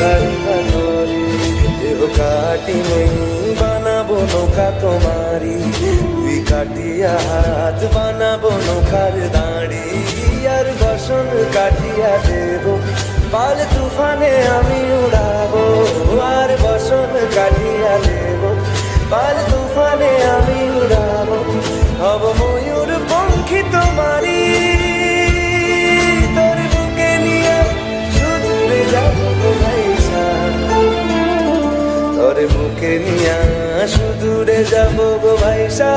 কারিনা করে দেহ কাটি নেই বানাবো নৌকা তোমারি দুই কাটিয়া হাত বানাবো নৌকার দাঁড়ি আর বসন কাটিয়া দেব পাল তুফানে আমি উড়াবো আর বসন কাটিয়া দেব পাল তুফানে আমি উড়াবো হব ময়ূর পঙ্খী তোমারি তোর বুকে নিয়ে সুদূরে যাবো গো ভাইসা তোর বুকে নিয়ে সুদূরে যাবো গো ভাইসা